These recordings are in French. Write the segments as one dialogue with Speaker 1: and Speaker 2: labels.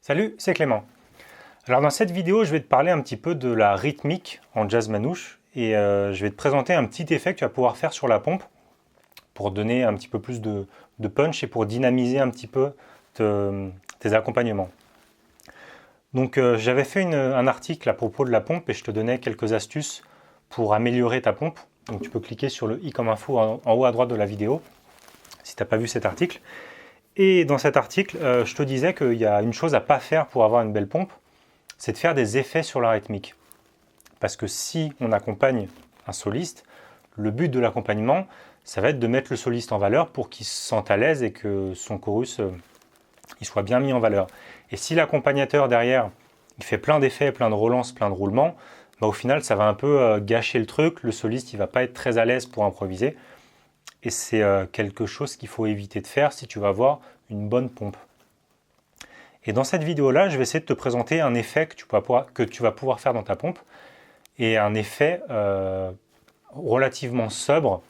Speaker 1: Salut, c'est Clément. Alors dans cette vidéo, je vais te parler un petit peu de la rythmique en jazz manouche et je vais te présenter un petit effet que tu vas pouvoir faire sur la pompe pour donner un petit peu plus de punch et pour dynamiser un petit peu tes accompagnements. Donc j'avais fait un article à propos de la pompe et je te donnais quelques astuces pour améliorer ta pompe. Donc tu peux cliquer sur le i comme info en haut à droite de la vidéo si tu n'as pas vu cet article. Et dans cet article, je te disais qu'il y a une chose à ne pas faire pour avoir une belle pompe, c'est de faire des effets sur la rythmique. Parce que si on accompagne un soliste, le but de l'accompagnement, ça va être de mettre le soliste en valeur pour qu'il se sente à l'aise et que son chorus il soit bien mis en valeur. Et si l'accompagnateur derrière, il fait plein d'effets, plein de relances, plein de roulements, bah, au final, ça va un peu gâcher le truc. Le soliste, il ne va pas être très à l'aise pour improviser. Et c'est quelque chose qu'il faut éviter de faire si tu veux avoir une bonne pompe. Et dans cette vidéo-là, je vais essayer de te présenter un effet que tu vas pouvoir faire dans ta pompe et un effet relativement sobre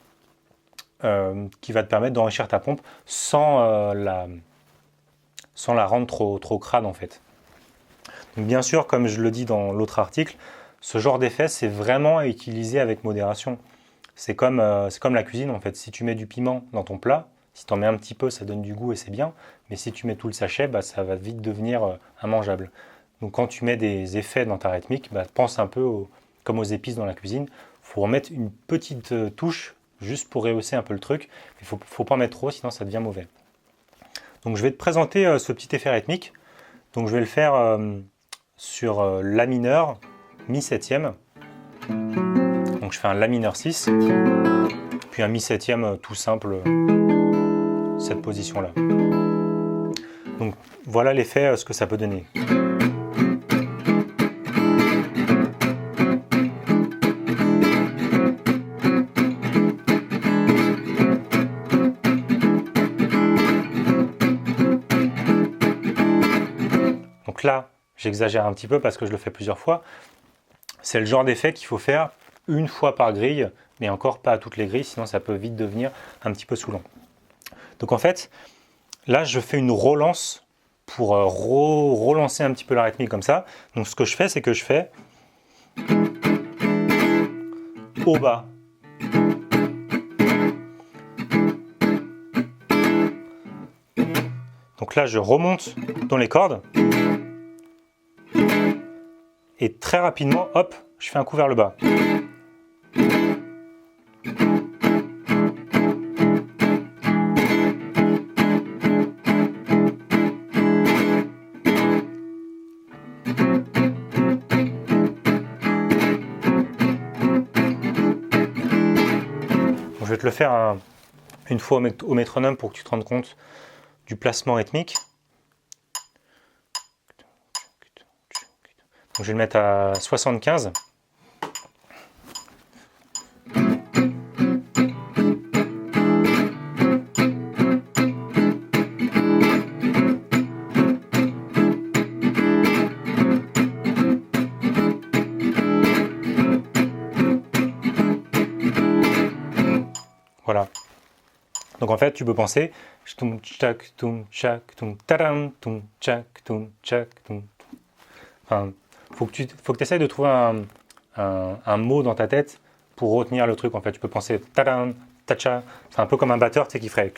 Speaker 1: qui va te permettre d'enrichir ta pompe sans la rendre trop crade en fait. Donc, bien sûr, comme je le dis dans l'autre article, ce genre d'effet, c'est vraiment à utiliser avec modération. C'est comme la cuisine en fait. Si tu mets du piment dans ton plat, si tu en mets un petit peu, ça donne du goût et c'est bien. Mais si tu mets tout le sachet, bah, ça va vite devenir immangeable. Donc quand tu mets des effets dans ta rythmique, bah, pense un peu comme aux épices dans la cuisine. Il faut remettre une petite touche juste pour rehausser un peu le truc. Il ne faut pas en mettre trop, sinon ça devient mauvais. Donc je vais te présenter ce petit effet rythmique. Donc je vais le faire sur La mineur, mi septième. Donc je fais un La mineur 6, puis un mi septième tout simple, cette position-là. Donc voilà l'effet, ce que ça peut donner. Donc là, j'exagère un petit peu parce que je le fais plusieurs fois. C'est le genre d'effet qu'il faut faire une fois par grille, mais encore pas à toutes les grilles, sinon ça peut vite devenir un petit peu saoulant. Donc en fait, là je fais une relance pour relancer un petit peu la rythmique comme ça. Donc ce que je fais, c'est que je fais au bas. Donc là je remonte dans les cordes. Et très rapidement, hop, je fais un coup vers le bas. Je vais te le faire une fois au métronome pour que tu te rendes compte du placement rythmique. Donc je vais le mettre à 75. Voilà. Donc en fait, tu peux penser enfin, faut que tu essayes de trouver un mot dans ta tête pour retenir le truc. En fait, tu peux penser tadam, tacha. C'est un peu comme un batteur, tu sais, qui ferait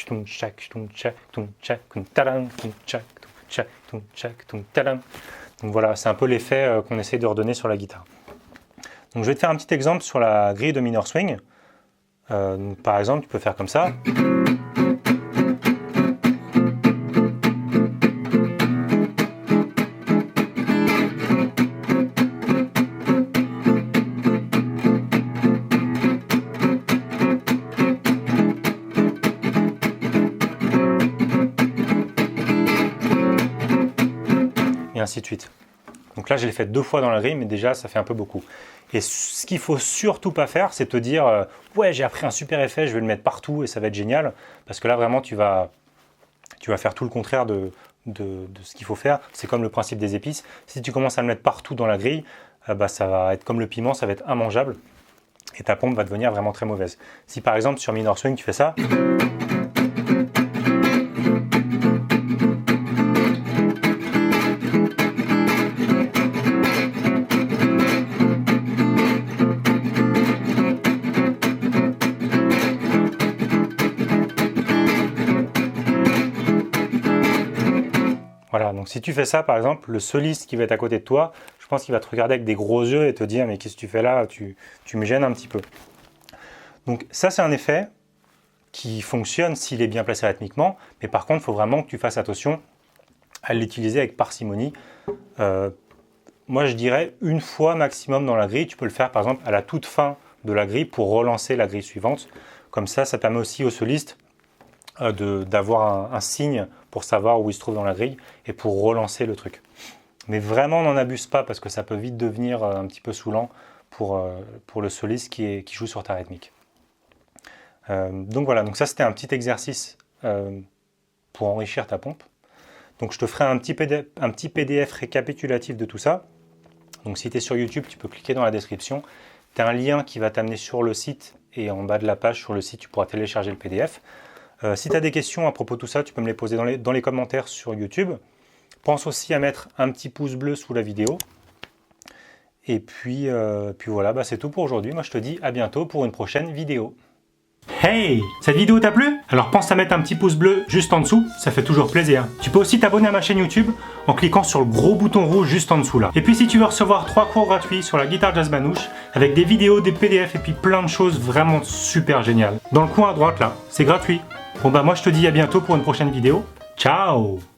Speaker 1: donc voilà, c'est un peu l'effet qu'on essaye de redonner sur la guitare. Donc je vais te faire un petit exemple sur la grille de minor swing. Par exemple, tu peux faire comme ça. Et ainsi de suite. Donc là, je l'ai fait 2 fois dans la grille, mais déjà, ça fait un peu beaucoup. Et ce qu'il ne faut surtout pas faire, c'est te dire ouais, j'ai appris un super effet, je vais le mettre partout et ça va être génial. Parce que là, vraiment, tu vas faire tout le contraire de ce qu'il faut faire. C'est comme le principe des épices. Si tu commences à le mettre partout dans la grille, bah, ça va être comme le piment, ça va être immangeable. Et ta pompe va devenir vraiment très mauvaise. Si par exemple, sur minor swing, tu fais ça. Voilà, donc si tu fais ça, par exemple, le soliste qui va être à côté de toi, je pense qu'il va te regarder avec des gros yeux et te dire « mais qu'est-ce que tu fais là, tu me gênes un petit peu ». Donc ça, c'est un effet qui fonctionne s'il est bien placé rythmiquement, mais par contre, il faut vraiment que tu fasses attention à l'utiliser avec parcimonie. Moi, je dirais une fois maximum dans la grille. Tu peux le faire, par exemple, à la toute fin de la grille pour relancer la grille suivante. Comme ça permet aussi au soliste d'avoir un signe pour savoir où il se trouve dans la grille et pour relancer le truc. Mais vraiment, n'en abuse pas parce que ça peut vite devenir un petit peu saoulant pour le soliste qui joue sur ta rythmique. Donc voilà, donc ça c'était un petit exercice pour enrichir ta pompe. Donc je te ferai un petit PDF récapitulatif de tout ça. Donc si tu es sur YouTube, tu peux cliquer dans la description. Tu as un lien qui va t'amener sur le site et en bas de la page sur le site, tu pourras télécharger le PDF. Si tu as des questions à propos de tout ça, tu peux me les poser dans les commentaires sur YouTube. Pense aussi à mettre un petit pouce bleu sous la vidéo. Et puis voilà, c'est tout pour aujourd'hui. Moi je te dis à bientôt pour une prochaine vidéo. Hey! Cette vidéo t'a plu? Alors pense à mettre un petit pouce bleu juste en dessous, ça fait toujours plaisir. Tu peux aussi t'abonner à ma chaîne YouTube en cliquant sur le gros bouton rouge juste en dessous là. Et puis si tu veux recevoir 3 cours gratuits sur la guitare jazz manouche, avec des vidéos, des PDF et puis plein de choses vraiment super géniales. Dans le coin à droite là, c'est gratuit. Bon moi je te dis à bientôt pour une prochaine vidéo. Ciao!